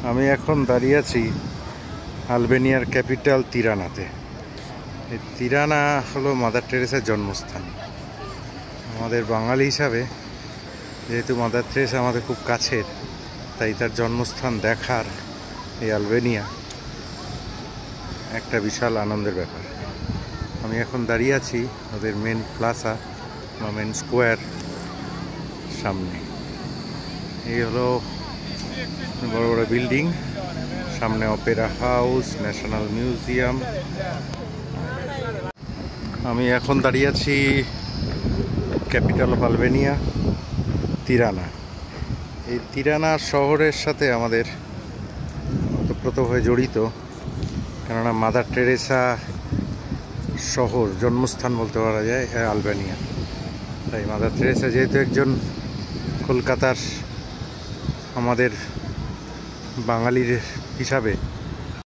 আমি এখন দাঁড়িয়ে আছি আলবেনিয়ার ক্যাপিটাল তিরানাতে। এই তিরানা হলো মাদার টেরেসার জন্মস্থান। আমাদের বাঙালি হিসাবে যেহেতু মাদার টেরেসা আমাদের খুব কাছের, তাই তার জন্মস্থান দেখার এই আলবেনিয়া একটা বিশাল আনন্দের ব্যাপার। আমি এখন দাঁড়িয়ে আছি ওদের মেন প্লাজা বা মেন স্কোয়ার সামনে। এই হলো বড় বড় বিল্ডিং, সামনে অপেরা হাউস, ন্যাশনাল মিউজিয়াম। আমি এখন দাঁড়িয়ে আছি ক্যাপিটাল অফ আলবেনিয়া, তিরানা। এই তিরানা শহরের সাথে আমাদের ওতপ্রোতভাবে জড়িত, কেননা মাদার টেরেসা শহর জন্মস্থান বলতে পারা যায় আলবেনিয়া। তাই মাদার টেরেসা যেহেতু একজন কলকাতার আমাদের বাঙালির হিসাবে